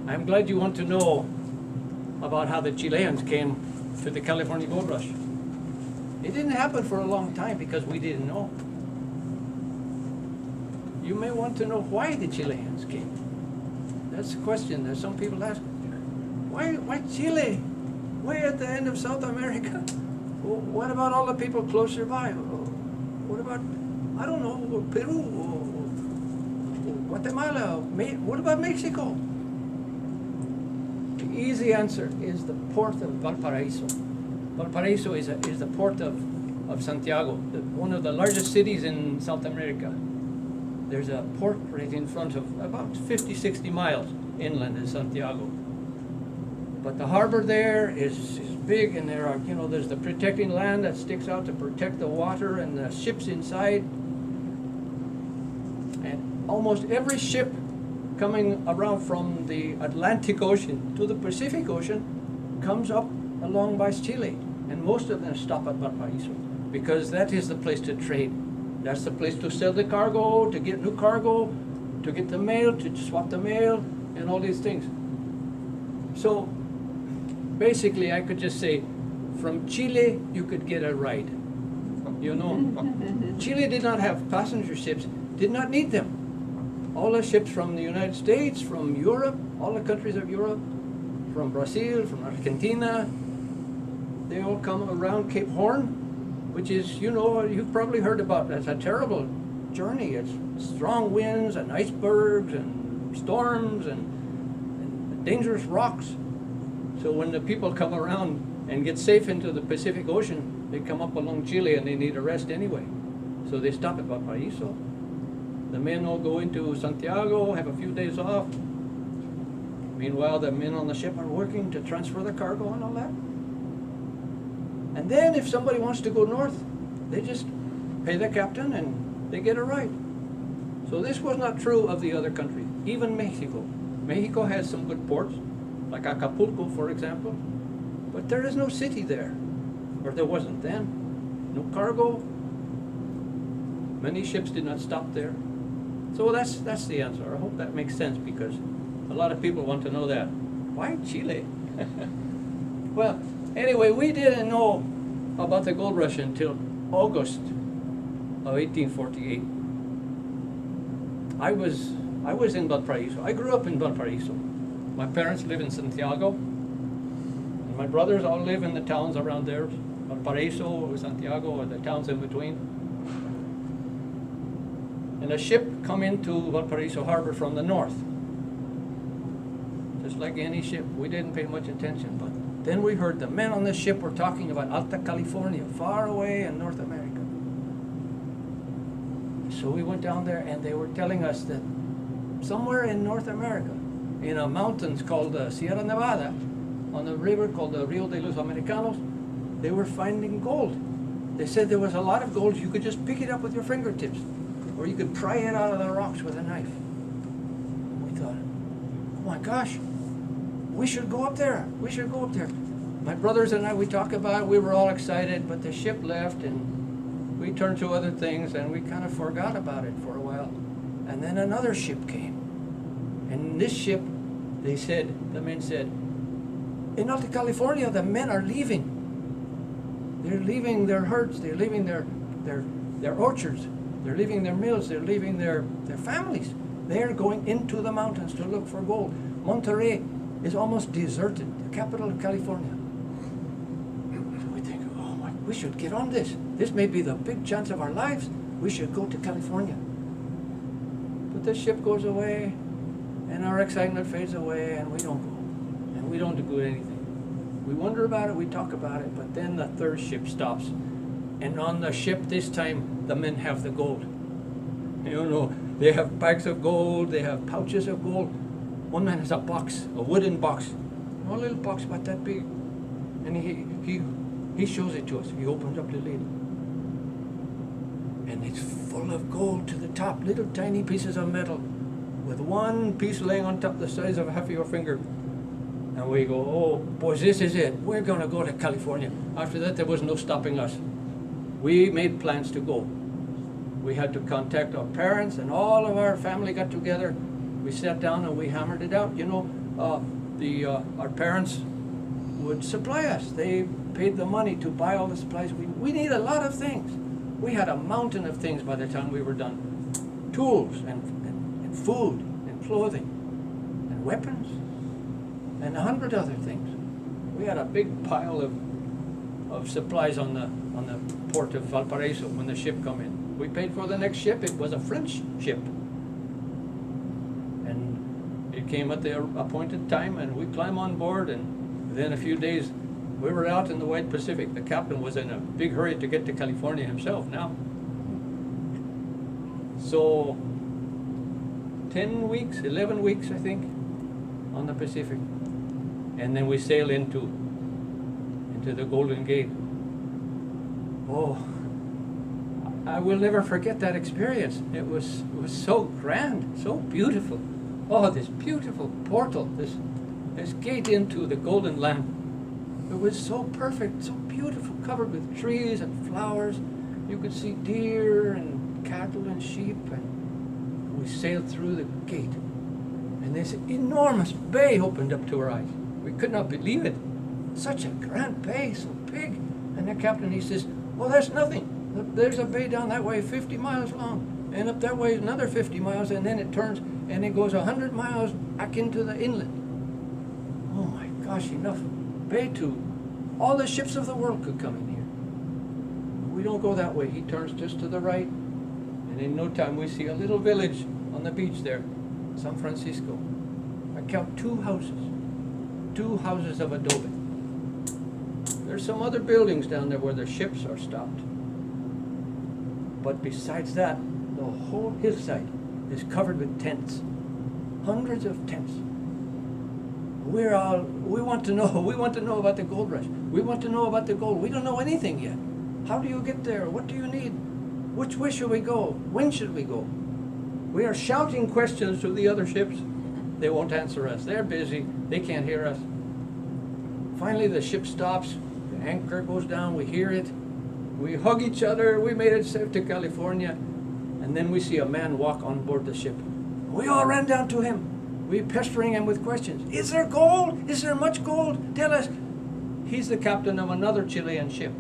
I'm glad you want to know about how the Chileans came to the California gold rush. It didn't happen for a long time because we didn't know. You may want to know why the Chileans came. That's the question that some people ask. Why Chile? Why at the end of South America? Well, what about all the people closer by? What about, I don't know, Peru, or Guatemala? What about Mexico? The easy answer is the port of Valparaiso. Valparaiso is the port of Santiago, one of the largest cities in South America. There's a port right in front of about 50, 60 miles inland in Santiago. But the harbor there is big, and there are, there's the protecting land that sticks out to protect the water and the ships inside. And almost every ship coming around from the Atlantic Ocean to the Pacific Ocean comes up along by Chile. And most of them stop at Valparaiso because that is the place to trade. That's the place to sell the cargo, to get new cargo, to get the mail, to swap the mail, and all these things. So basically I could just say, from Chile you could get a ride. Chile did not have passenger ships, did not need them. All the ships from the United States, from Europe, all the countries of Europe, from Brazil, from Argentina, they all come around Cape Horn, which is, you've probably heard about. It's a terrible journey. It's strong winds and icebergs and storms and dangerous rocks. So when the people come around and get safe into the Pacific Ocean, they come up along Chile and they need a rest anyway. So they stop at Valparaiso. The men all go into Santiago, have a few days off. Meanwhile, the men on the ship are working to transfer the cargo and all that. And then if somebody wants to go north, they just pay the captain and they get a ride. So this was not true of the other countries, even Mexico. Mexico has some good ports, like Acapulco, for example, but there is no city there, or there wasn't then. No cargo. Many ships did not stop there. So that's the answer. I hope that makes sense, because a lot of people want to know that. Why Chile? Well, anyway, we didn't know about the gold rush until August of 1848. I was in Valparaiso. I grew up in Valparaiso. My parents live in Santiago, and my brothers all live in the towns around there, Valparaiso, Santiago, or the towns in between. And a ship come into Valparaiso harbor from the north. Just like any ship, we didn't pay much attention, but then we heard the men on the ship were talking about Alta California, far away in North America. So we went down there, and they were telling us that somewhere in North America, in a mountains called Sierra Nevada, on a river called the Rio de los Americanos, they were finding gold. They said there was a lot of gold. You could just pick it up with your fingertips, or you could pry it out of the rocks with a knife. We thought, oh my gosh, we should go up there. We should go up there. My brothers and I, we talked about it. We were all excited, but the ship left, and we turned to other things, and we kind of forgot about it for a while. And then another ship came. And this ship, the men said, in Alta California, the men are leaving. They're leaving their herds. They're leaving their orchards. They're leaving their mills. They're leaving their families. They're going into the mountains to look for gold. Monterey is almost deserted, the capital of California. So we think, oh my, we should get on this. This may be the big chance of our lives. We should go to California. But the ship goes away, and our excitement fades away, and we don't go. And we don't do anything. We wonder about it, we talk about it, but then the third ship stops. And on the ship this time, the men have the gold. They have bags of gold, they have pouches of gold. One man has a box, a wooden box, a little box about that big. And he shows it to us. He opens up the lid. And it's full of gold to the top, little tiny pieces of metal, with one piece laying on top the size of half of your finger. And we go, oh, boys, this is it. We're going to go to California. After that, there was no stopping us. We made plans to go. We had to contact our parents, and all of our family got together. We sat down and we hammered it out. our parents would supply us. They paid the money to buy all the supplies. We need a lot of things. We had a mountain of things by the time we were done. Tools and food and clothing and weapons and 100 other things. We had a big pile of supplies on the port of Valparaiso when the ship come in. We paid for the next ship. It was a French ship. And it came at the appointed time, and we climbed on board, and within a few days we were out in the wide Pacific. The captain was in a big hurry to get to California himself now. So 10 weeks, 11 weeks, I think, on the Pacific. And then we sail into the Golden Gate. Oh, I will never forget that experience. It was so grand, so beautiful. Oh, this beautiful portal, this gate into the Golden Land. It was so perfect, so beautiful, covered with trees and flowers. You could see deer and cattle and sheep, and we sailed through the gate. And this enormous bay opened up to our eyes. We could not believe it. Such a grand bay, so big. And the captain, he says, well, there's nothing. There's a bay down that way, 50 miles long. And up that way is another 50 miles, and then it turns and it goes 100 miles back into the inlet. Oh my gosh, enough bay to all the ships of the world could come in here. We don't go that way. He turns just to the right, and in no time we see a little village on the beach there, San Francisco. I count two houses of adobe. There's some other buildings down there where the ships are stopped. But besides that, the whole hillside is covered with tents. Hundreds of tents. We want to know about the gold rush. We want to know about the gold. We don't know anything yet. How do you get there? What do you need? Which way should we go? When should we go? We are shouting questions to the other ships. They won't answer us. They're busy. They can't hear us. Finally, the ship stops. The anchor goes down. We hear it. We hug each other. We made it safe to California. And then we see a man walk on board the ship. We all ran down to him. We pestering him with questions. Is there gold? Is there much gold? Tell us. He's the captain of another Chilean ship.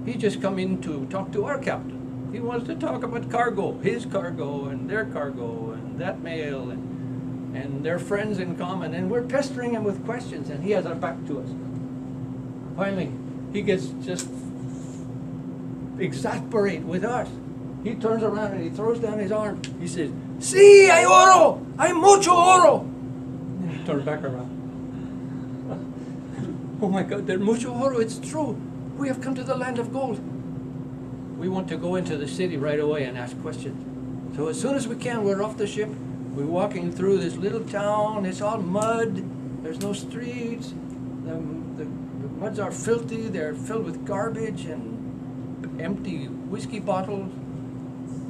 He just come in to talk to our captain. He wants to talk about cargo, his cargo and their cargo and that mail and their friends in common. And we're pestering him with questions, and he has our back to us. Finally, he gets just exasperated with us. He turns around and he throws down his arm. He says, "Sí, hay oro! Hay mucho oro!" And he turns back around. Oh my God, there's mucho oro. It's true. We have come to the land of gold. We want to go into the city right away and ask questions. So as soon as we can, we're off the ship. We're walking through this little town. It's all mud. There's no streets. The muds are filthy. They're filled with garbage and empty whiskey bottles.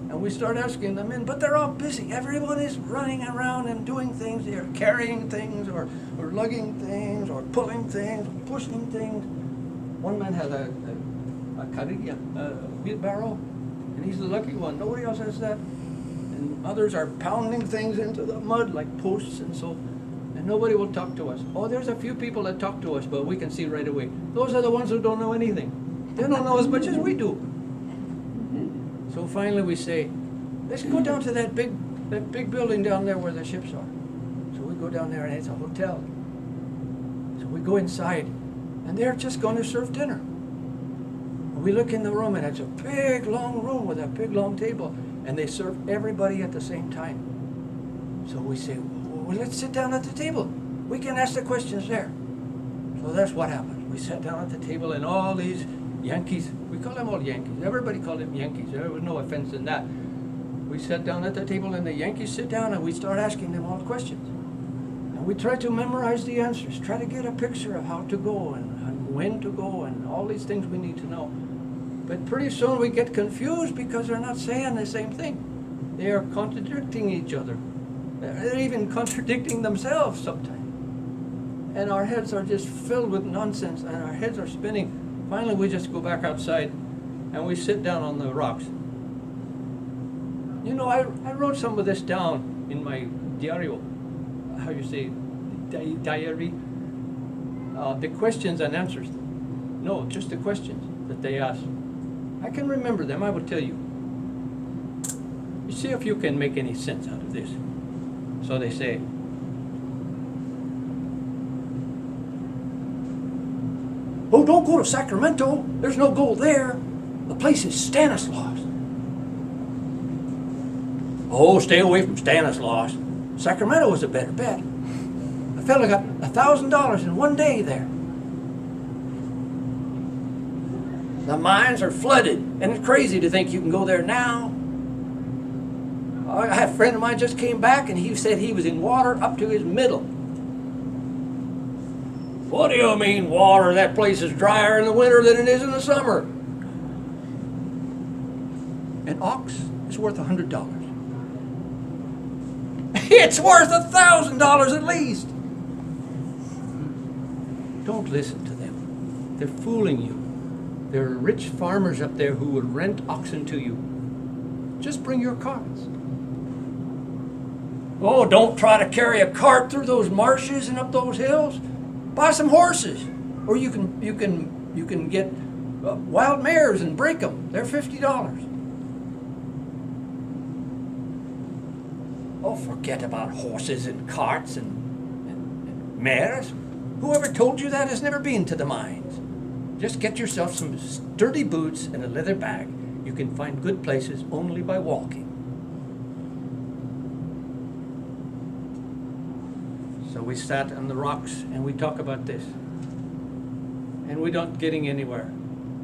And we start asking them in, but they're all busy. Everyone is running around and doing things. They're carrying things or lugging things or pulling things, or pushing things. One man has a carilla, a wheelbarrow, and he's the lucky one. Nobody else has that. And others are pounding things into the mud like posts and so, and nobody will talk to us. Oh, there's a few people that talk to us, but we can see right away. Those are the ones who don't know anything. They don't know as much as we do. So finally we say, let's go down to that big building down there where the ships are. So we go down there, and it's a hotel. So we go inside, and they're just going to serve dinner. We look in the room, and it's a big, long room with a big, long table, and they serve everybody at the same time. So we say, well, let's sit down at the table. We can ask the questions there. So that's what happened. We sat down at the table, and all these Yankees, we call them all Yankees. Everybody called them Yankees. There was no offense in that. We sat down at the table, and the Yankees sit down, and we start asking them all questions. And we try to memorize the answers, try to get a picture of how to go and when to go and all these things we need to know. But pretty soon we get confused because they're not saying the same thing. They are contradicting each other. They're even contradicting themselves sometimes. And our heads are just filled with nonsense, and our heads are spinning. Finally, we just go back outside, and we sit down on the rocks. You know, I wrote some of this down in my diario, how you say, diary, the questions and answers. No, just the questions that they ask. I can remember them, I will tell you. You see if you can make any sense out of this. So they say, oh, don't go to Sacramento. There's no gold there. The place is Stanislaus. Oh, stay away from Stanislaus. Sacramento was a better bet. A fellow got $1,000 in one day there. The mines are flooded, and it's crazy to think you can go there now. I had a friend of mine just came back, and he said he was in water up to his middle. What do you mean water? That place is drier in the winter than it is in the summer. An ox is worth $100. It's worth $1,000 at least. Don't listen to them. They're fooling you. There are rich farmers up there who will rent oxen to you. Just bring your carts. Oh, don't try to carry a cart through those marshes and up those hills. Buy some horses, or you can get wild mares and break them. They're $50. Oh, forget about horses and carts and mares. Whoever told you that has never been to the mines. Just get yourself some sturdy boots and a leather bag. You can find good places only by walking. So we sat on the rocks and we talk about this. And we're not getting anywhere.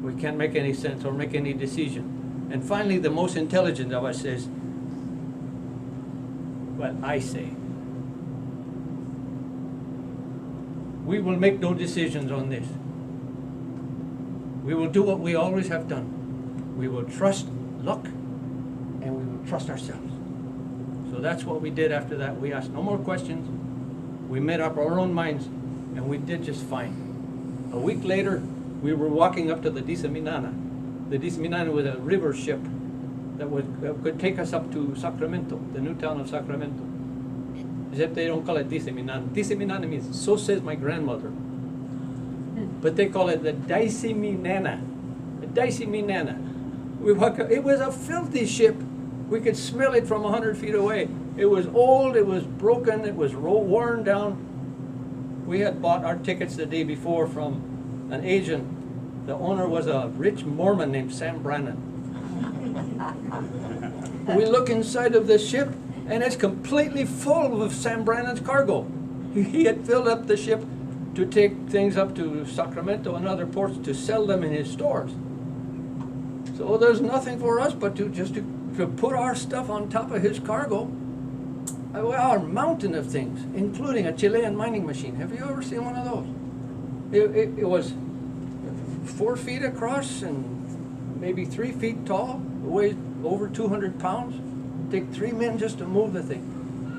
We can't make any sense or make any decision. And finally, the most intelligent of us says, well, I say, we will make no decisions on this. We will do what we always have done. We will trust luck and we will trust ourselves. So that's what we did after that. We asked no more questions. We made up our own minds and we did just fine. A week later, we were walking up to the Diseminana. The Diseminana was a river ship that could take us up to Sacramento, the new town of Sacramento. Except they don't call it Diseminana. Diseminana means, so says my grandmother. But they call it the Diseminana. The Diseminana. It was a filthy ship. We could smell it from 100 feet away. It was old, it was broken, it was worn down. We had bought our tickets the day before from an agent. The owner was a rich Mormon named Sam Brannan. We look inside of the ship, and it's completely full of Sam Brannan's cargo. He had filled up the ship to take things up to Sacramento and other ports to sell them in his stores. So there's nothing for us but to put our stuff on top of his cargo. A mountain of things, including a Chilean mining machine. Have you ever seen one of those? It was 4 feet across and maybe 3 feet tall. It weighed over 200 pounds. It'd take 3 men just to move the thing.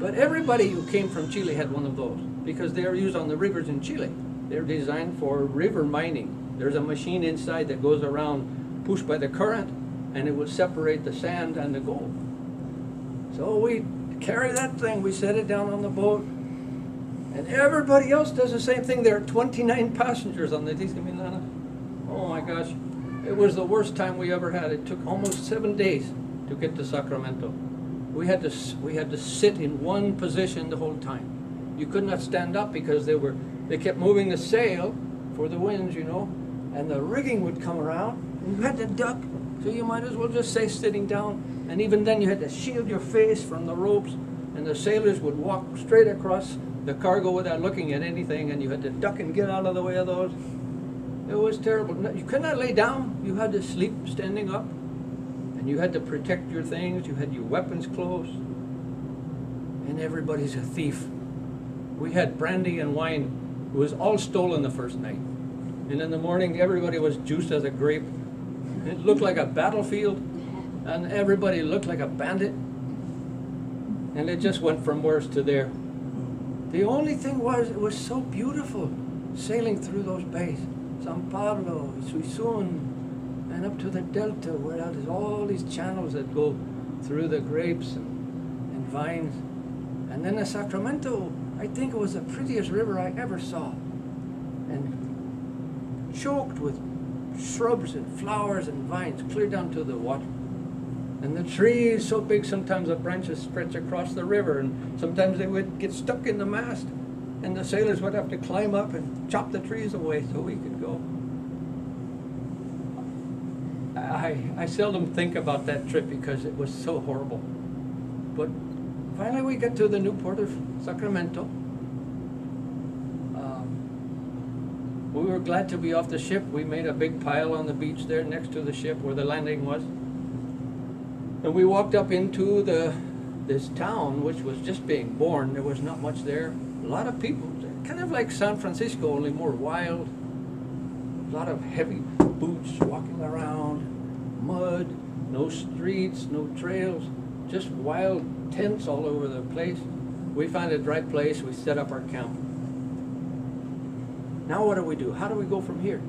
But everybody who came from Chile had one of those because they are used on the rivers in Chile. They're designed for river mining. There's a machine inside that goes around, pushed by the current, and it will separate the sand and the gold. So we carry that thing, we set it down on the boat, and everybody else does the same thing. There are 29 passengers on the Diseminana. Oh my gosh, it was the worst time we ever had. It took almost 7 days to get to Sacramento. We had to sit in one position the whole time. You could not stand up because they kept moving the sail for the winds, you know, and the rigging would come around, and you had to duck. So you might as well just stay sitting down. And even then you had to shield your face from the ropes, and the sailors would walk straight across the cargo without looking at anything, and you had to duck and get out of the way of those. It was terrible. You could not lay down. You had to sleep standing up, and you had to protect your things. You had your weapons close, and everybody's a thief. We had brandy and wine. It was all stolen the first night. And in the morning, everybody was juiced as a grape. It looked like a battlefield, and everybody looked like a bandit. And it just went from worse to there. The only thing was, it was so beautiful sailing through those bays. San Pablo, Suisun, and up to the Delta, where there's all these channels that go through the grapes and vines. And then the Sacramento, I think it was the prettiest river I ever saw. And choked with shrubs and flowers and vines clear down to the water. And the trees so big sometimes the branches stretch across the river, and sometimes they would get stuck in the mast, and the sailors would have to climb up and chop the trees away so we could go. I seldom think about that trip because it was so horrible. But finally we got to the new port of Sacramento. We were glad to be off the ship. We made a big pile on the beach there next to the ship where the landing was. And we walked up into this town, which was just being born. There was not much there. A lot of people, kind of like San Francisco, only more wild. A lot of heavy boots walking around, mud, no streets, no trails, just wild tents all over the place. We found a dry place. We set up our camp. Now what do we do? How do we go from here?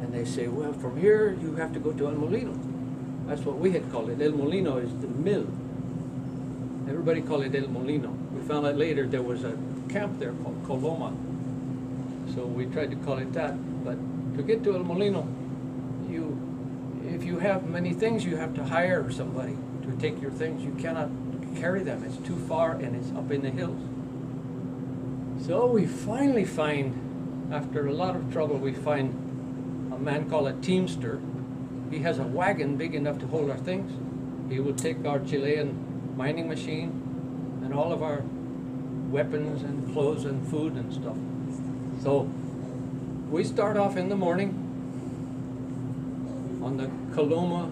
And they say, well, from here you have to go to El Molino. That's what we had called it. El Molino is the mill. Everybody called it El Molino. We found out later there was a camp there called Coloma. So we tried to call it that. But to get to El Molino, if you have many things, you have to hire somebody to take your things. You cannot carry them. It's too far and it's up in the hills. So we finally find, after a lot of trouble, we find a man called a teamster. He has a wagon big enough to hold our things. He will take our Chilean mining machine and all of our weapons and clothes and food and stuff. So we start off in the morning on the Coloma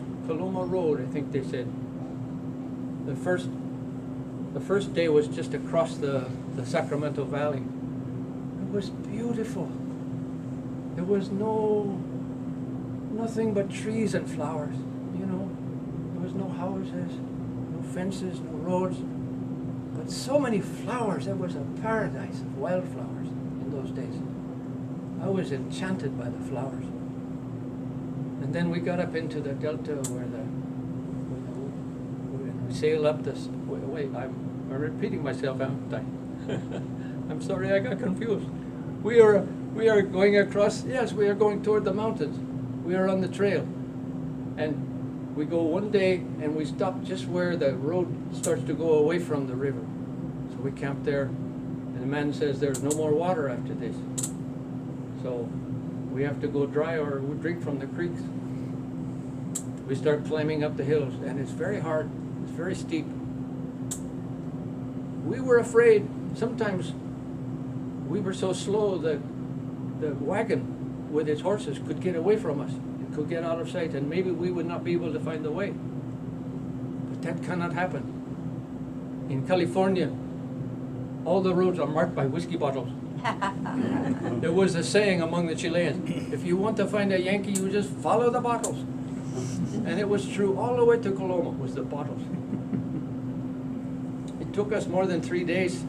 Road, I think they said. The first day was just across the Sacramento Valley. It was beautiful. There was nothing but trees and flowers, you know. There was no houses, no fences, no roads, but so many flowers. It was a paradise of wildflowers in those days. I was enchanted by the flowers. And then we got up into the delta where we sailed up this. Wait, I'm repeating myself, haven't I? I'm sorry, I got confused. We are going across. Yes, we are going toward the mountains. We are on the trail, and we go one day and we stop just where the road starts to go away from the river. So we camp there, and the man says there's no more water after this. So we have to go dry or we drink from the creeks. We start climbing up the hills, and it's very hard. It's very steep. We were afraid. Sometimes we were so slow that the wagon with its horses could get away from us. It could get out of sight, and maybe we would not be able to find the way. But that cannot happen. In California, all the roads are marked by whiskey bottles. There was a saying among the Chileans, if you want to find a Yankee, you just follow the bottles. And it was true all the way to Coloma was the bottles. It took us more than 3 days.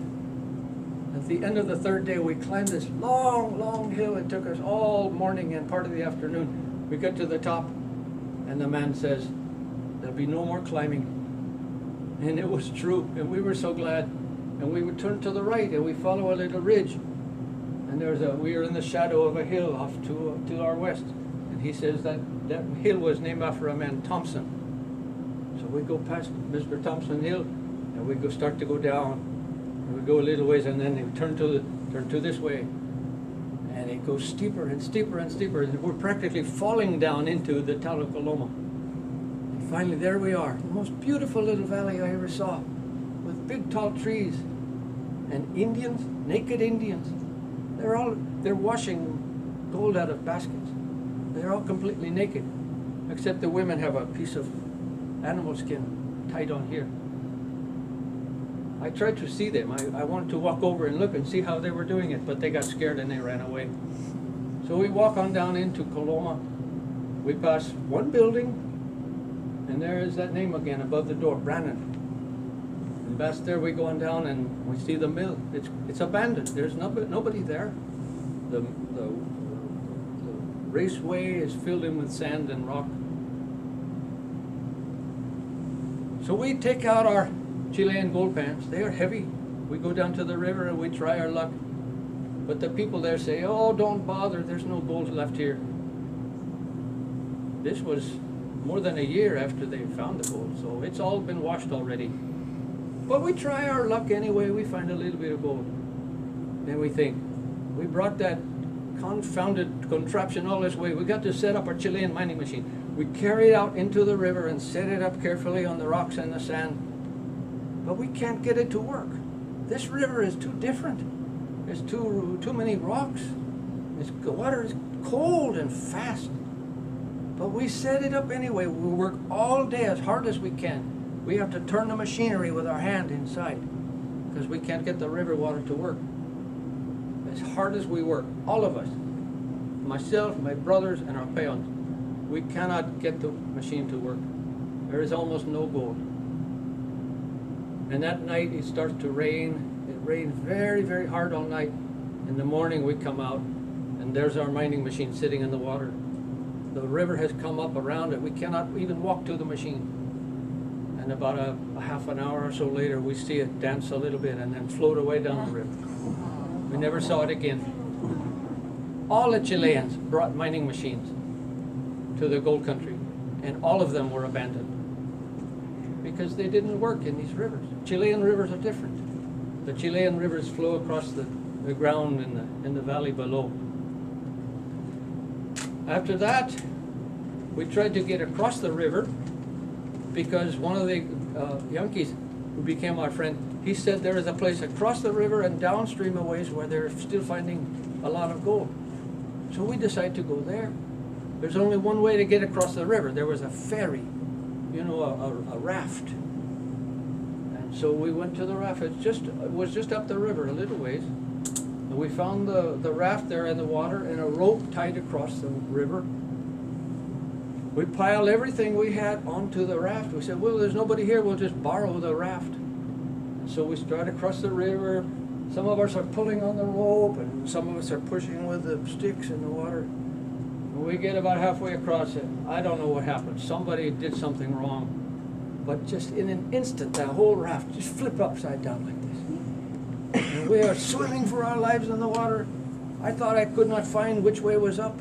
At the end of the third day, we climbed this long, long hill. It took us all morning and part of the afternoon. We got to the top, and the man says, there'll be no more climbing. And it was true, and we were so glad. And we would turn to the right, and we follow a little ridge. And we were in the shadow of a hill off to our west. And he says that hill was named after a man, Thompson. So we go past Mr. Thompson Hill, and we start to go down. And we go a little ways, and then we turn to this way. And it goes steeper and steeper and steeper. And we're practically falling down into the town of Coloma. And finally, there we are. The most beautiful little valley I ever saw, with big tall trees. And Indians, naked Indians. They're washing gold out of baskets. They're all completely naked, except the women have a piece of animal skin tied on here. I tried to see them. I wanted to walk over and look and see how they were doing it, but they got scared and they ran away. So we walk on down into Coloma. We pass one building, and there is that name again above the door, Brannan. And past there we go on down and we see the mill. It's abandoned. There's nobody there. The raceway is filled in with sand and rock. So we take out our Chilean gold pans. They are heavy. We go down to the river and we try our luck. But the people there say, oh, don't bother, there's no gold left here. This was more than a year after they found the gold, so it's all been washed already. But we try our luck anyway, we find a little bit of gold. And we think, we brought that confounded contraption all this way. We got to set up our Chilean mining machine. We carry it out into the river and set it up carefully on the rocks and the sand. But we can't get it to work. This river is too different. There's too many rocks. The water is cold and fast. But we set it up anyway. We work all day as hard as we can. We have to turn the machinery with our hand inside because we can't get the river water to work. As hard as we work, all of us, myself, my brothers, and our peons, we cannot get the machine to work. There is almost no gold. And that night it starts to rain. It rains very, very hard all night. In the morning we come out and there's our mining machine sitting in the water. The river has come up around it. We cannot even walk to the machine. And about a half an hour or so later, we see it dance a little bit and then float away down the river. We never saw it again. All the Chileans brought mining machines to the gold country, and all of them were abandoned because they didn't work in these rivers. Chilean rivers are different. The Chilean rivers flow across the ground in the valley below. After that, we tried to get across the river because one of the Yankees who became our friend, he said there is a place across the river and downstream a ways where they're still finding a lot of gold. So we decided to go there. There's only one way to get across the river. There was a ferry, you know, a raft. And so we went to the raft. It was just up the river a little ways. And we found the raft there in the water and a rope tied across the river. We piled everything we had onto the raft. We said, well, there's nobody here, we'll just borrow the raft. And so we started across the river. Some of us are pulling on the rope and some of us are pushing with the sticks in the water. When we get about halfway across it, I don't know what happened. Somebody did something wrong. But just in an instant, that whole raft just flipped upside down like this. And we are swimming for our lives in the water. I thought I could not find which way was up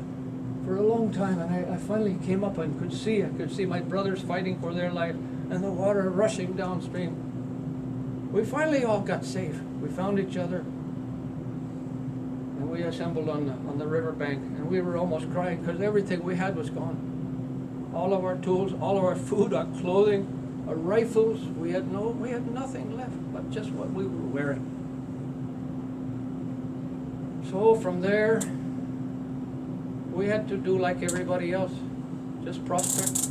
for a long time, and I finally came up and could see my brothers fighting for their life and the water rushing downstream. We finally all got safe. We found each other and we assembled on the riverbank, and we were almost crying because everything we had was gone. All of our tools, all of our food, our clothing, our rifles, we had nothing left but just what we were wearing. So from there, we had to do like everybody else, just prospect.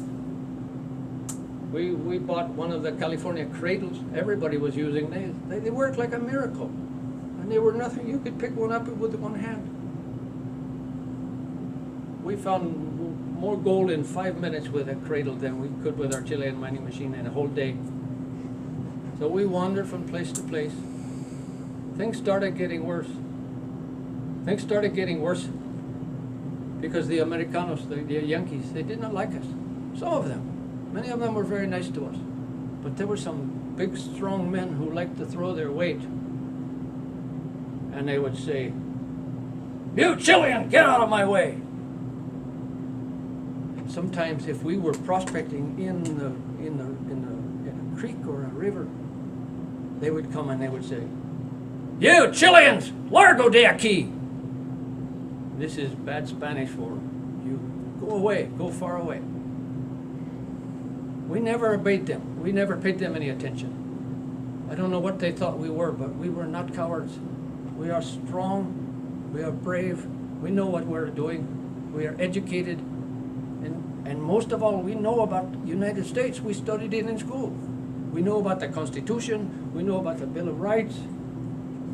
We bought one of the California cradles. Everybody was using these. They worked like a miracle. And they were nothing. You could pick one up with one hand. We found more gold in 5 minutes with a cradle than we could with our Chilean mining machine in a whole day. So we wandered from place to place. Things started getting worse. Things started getting worse because the Americanos, the Yankees, they did not like us. Some of them. Many of them were very nice to us. But there were some big, strong men who liked to throw their weight. And they would say, "You Chilean, get out of my way!" And sometimes if we were prospecting in a creek or a river, they would come and they would say, "You Chileans, largo de aquí!" This is bad Spanish for you. Go away, go far away. We never obeyed them. We never paid them any attention. I don't know what they thought we were, but we were not cowards. We are strong. We are brave. We know what we're doing. We are educated. And most of all, we know about the United States. We studied it in school. We know about the Constitution. We know about the Bill of Rights.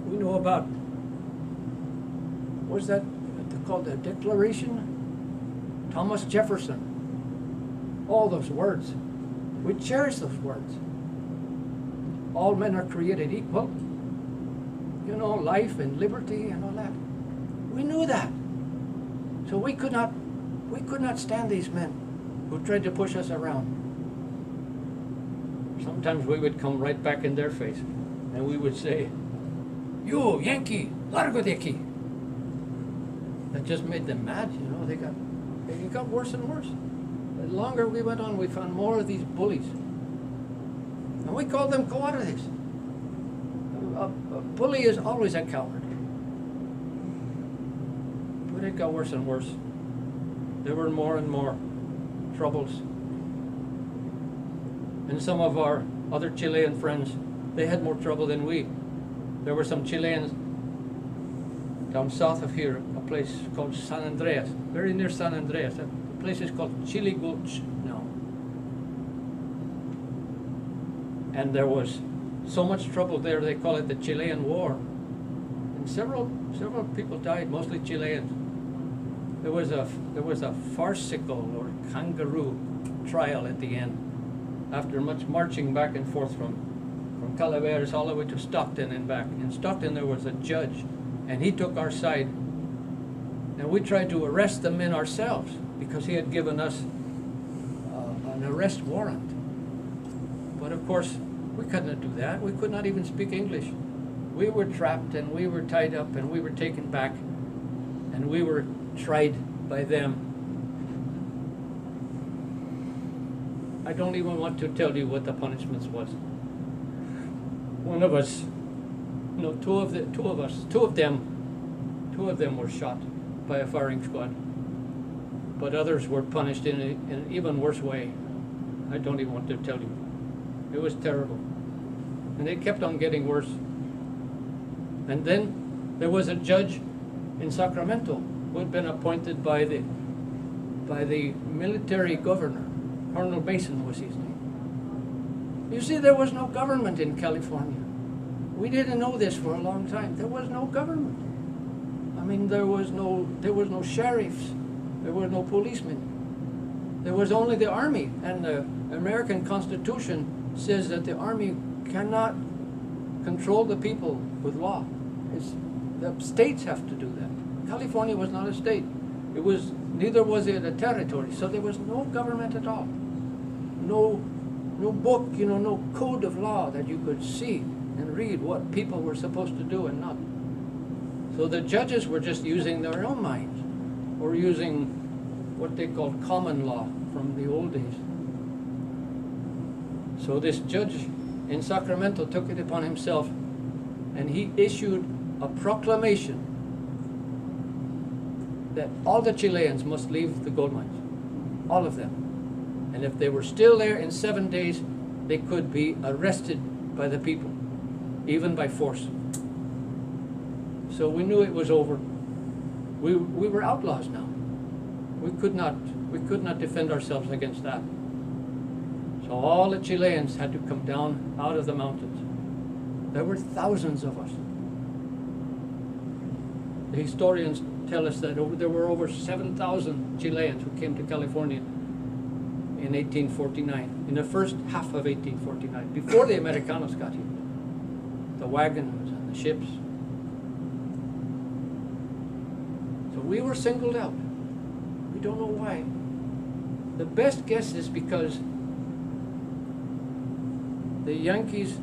We know about, what's that called, the Declaration? Thomas Jefferson. All those words. We cherish those words. All men are created equal. You know, life and liberty and all that. We knew that. So we could not stand these men who tried to push us around. Sometimes we would come right back in their face and we would say, "You, Yankee, largo de aquí." That just made them mad, you know. It got worse and worse. The longer we went on, we found more of these bullies. And we called them cobardes. A bully is always a coward. But it got worse and worse. There were more and more troubles. And some of our other Chilean friends, they had more trouble than we. There were some Chileans down south of here, a place called San Andreas, very near San Andreas. The place is called Chile Gulch now. And there was so much trouble there, they call it the Chilean War. And several people died, mostly Chileans. There was a farcical or kangaroo trial at the end, after much marching back and forth from Calaveras all the way to Stockton and back. In Stockton there was a judge, and he took our side. And we tried to arrest the men ourselves because he had given us an arrest warrant. But of course, we couldn't do that. We could not even speak English. We were trapped and we were tied up and we were taken back and we were tried by them. I don't even want to tell you what the punishments was. One of us, no, two of them were shot by a firing squad, but others were punished in an even worse way. I don't even want to tell you. It was terrible, and it kept on getting worse. And then there was a judge in Sacramento who had been appointed by the military governor. Colonel Mason was his name. You see, there was no government in California. We didn't know this for a long time. There was no government. I mean, there was no sheriffs. There were no policemen. There was only the army, and the American Constitution says that the army cannot control the people with law. The states have to do that. California was not a state. Neither was it a territory, so there was no government at all. No book, you know, no code of law that you could see and read what people were supposed to do and not. So the judges were just using their own minds, or using what they called common law from the old days. So this judge in Sacramento took it upon himself, and he issued a proclamation that all the Chileans must leave the gold mines, all of them. And if they were still there in 7 days, they could be arrested by the people, even by force. So we knew it was over. We were outlaws now. We could not defend ourselves against that. So all the Chileans had to come down out of the mountains. There were thousands of us. The historians tell us that there were over 7,000 Chileans who came to California in 1849, in the first half of 1849, before the Americanos got here, the wagons and the ships. So we were singled out. We don't know why. The best guess is because the Yankees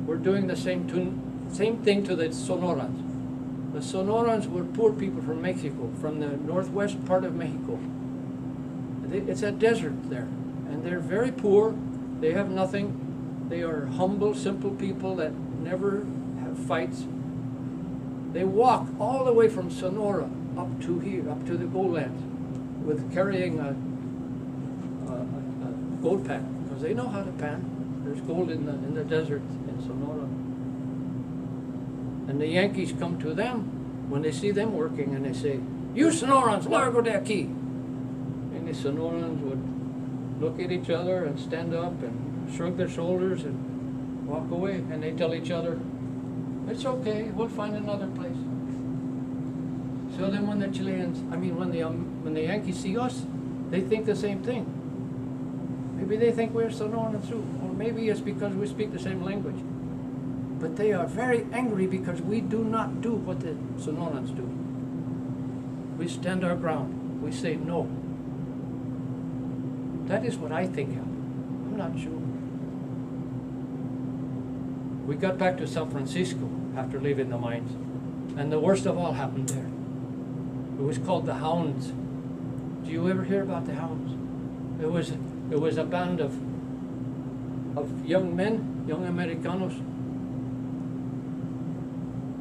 were doing the same thing to the Sonorans. The Sonorans were poor people from Mexico, from the northwest part of Mexico. It's a desert there, and they're very poor. They have nothing. They are humble, simple people that never have fights. They walk all the way from Sonora up to here, up to the gold lands, with carrying a gold pan, because they know how to pan. There's gold in the desert in Sonora. And the Yankees come to them when they see them working, and they say, "You Sonorans, largo de aquí." And the Sonorans would look at each other and stand up and shrug their shoulders and walk away. And they tell each other, "It's okay, we'll find another place." So then when the Chileans, when the Yankees see us, they think the same thing. Maybe they think we're Sonorans too, or maybe it's because we speak the same language. But they are very angry because we do not do what the Sonorans do. We stand our ground. We say no. That is what I think happened. I'm not sure. We got back to San Francisco after leaving the mines, and the worst of all happened there. It was called the Hounds. Do you ever hear about the Hounds? It was a band of young men, young Americanos.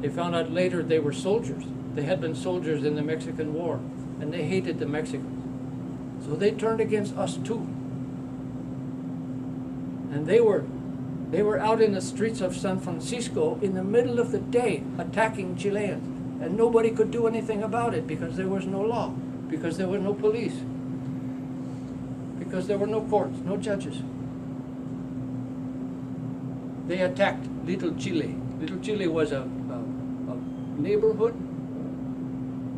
They found out later they were soldiers. They had been soldiers in the Mexican War, and they hated the Mexicans. So they turned against us too. And they were out in the streets of San Francisco in the middle of the day attacking Chileans. And nobody could do anything about it because there was no law, because there was no police, because there were no courts, no judges. They attacked Little Chile. Little Chile was a neighborhood.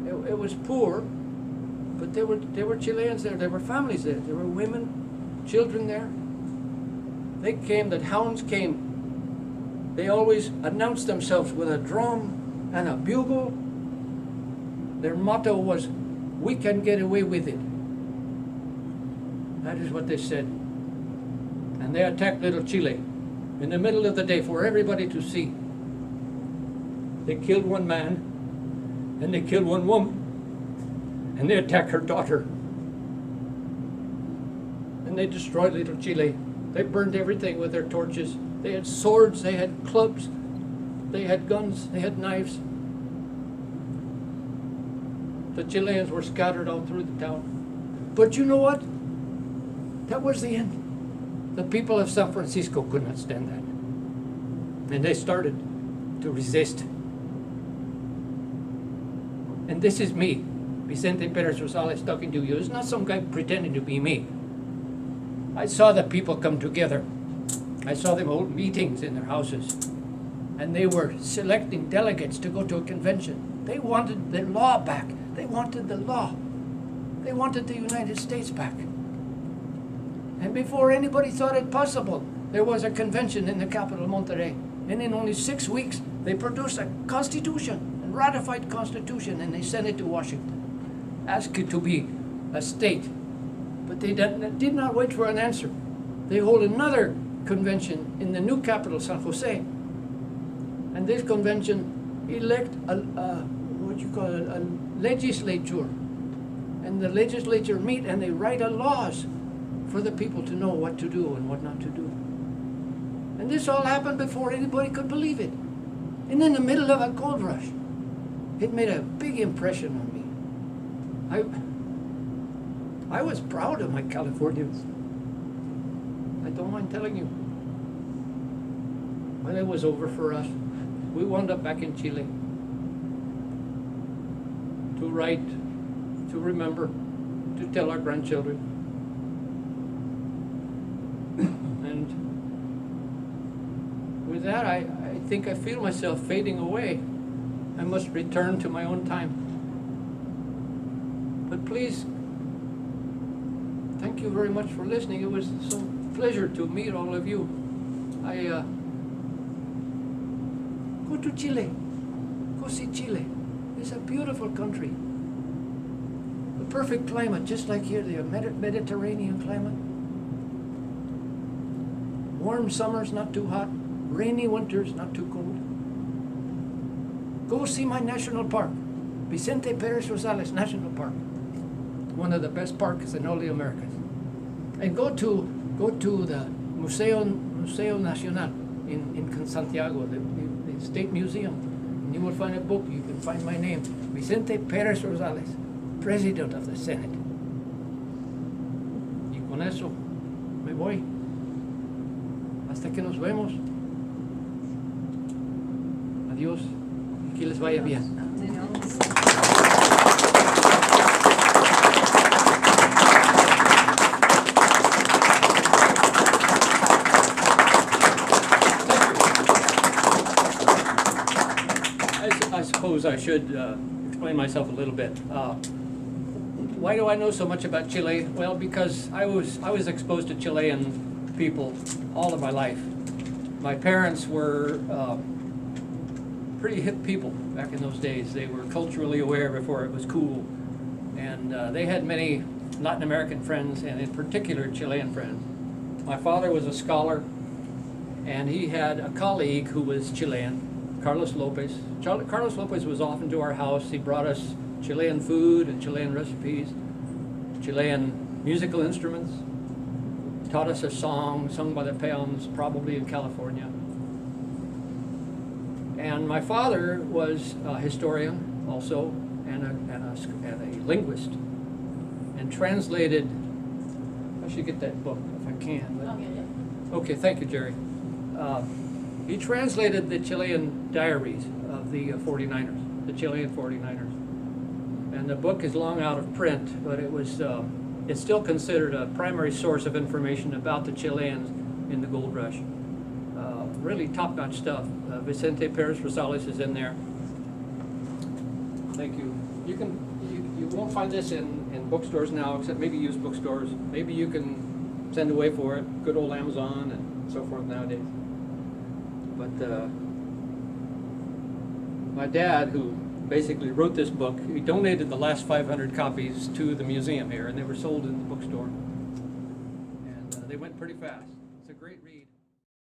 It was poor, but there were Chileans there. There were families there. There were women, children there. They came. The Hounds came. They always announced themselves with a drum and a bugle. Their motto was, "We can get away with it." That is what they said. And they attacked Little Chile in the middle of the day for everybody to see. They killed one man, and they killed one woman, and they attacked her daughter. And they destroyed Little Chile. They burned everything with their torches. They had swords, they had clubs, they had guns, they had knives. The Chileans were scattered all through the town. But you know what? That was the end. The people of San Francisco could not stand that. And they started to resist. And this is me, Vincente Pérez Rosales, talking to you. It's not some guy pretending to be me. I saw the people come together. I saw them hold meetings in their houses. And they were selecting delegates to go to a convention. They wanted their law back. They wanted the law. They wanted the United States back. And before anybody thought it possible, there was a convention in the capital, Monterrey. And in only 6 weeks, they produced a constitution, a ratified constitution, and they sent it to Washington. Asked it to be a state. But they did not wait for an answer. They hold another convention in the new capital, San Jose. And this convention elect a legislature. And the legislature meet and they write laws for the people to know what to do and what not to do. And this all happened before anybody could believe it. And in the middle of a gold rush. It made a big impression on me. I was proud of my Californians. I don't mind telling you. When it was over for us, we wound up back in Chile to write, to remember, to tell our grandchildren. And with that, I think I feel myself fading away. I must return to my own time. But please, thank you very much for listening. It was some pleasure to meet all of you. Go to Chile. Go see Chile. It's a beautiful country. A perfect climate, just like here, the Mediterranean climate. Warm summers, not too hot. Rainy winters, not too cold. Go see my national park, Vincente Pérez Rosales National Park. One of the best parks in all the Americas. And go to the Museo Nacional in Santiago, the State Museum. And you will find a book. You can find my name, Vincente Pérez Rosales, President of the Senate. Y con eso me voy. Hasta que nos vemos. Adiós. Y que les vaya bien. I suppose I should explain myself a little bit. Why do I know so much about Chile? Well, because I was exposed to Chilean people all of my life. My parents were pretty hip people back in those days. They were culturally aware before it was cool. And they had many Latin American friends, and in particular Chilean friends. My father was a scholar, And he had a colleague who was Chilean, Carlos Lopez. Carlos Lopez was often to our house. He brought us Chilean food and Chilean recipes, Chilean musical instruments, taught us a song sung by the peons, probably in California. And my father was a historian also, and a linguist, and translated, I should get that book if I can. But, okay, thank you, Jerry. He translated the Chilean diaries of the 49ers, the Chilean 49ers. And the book is long out of print, but it was, it's still considered a primary source of information about the Chileans in the gold rush. Really top-notch stuff. Vincente Pérez Rosales is in there. Thank you. You won't find this in bookstores now, except maybe used bookstores. Maybe you can send away for it. Good old Amazon and so forth nowadays. But my dad, who basically wrote this book, he donated the last 500 copies to the museum here, and they were sold in the bookstore. And they went pretty fast. It's a great read.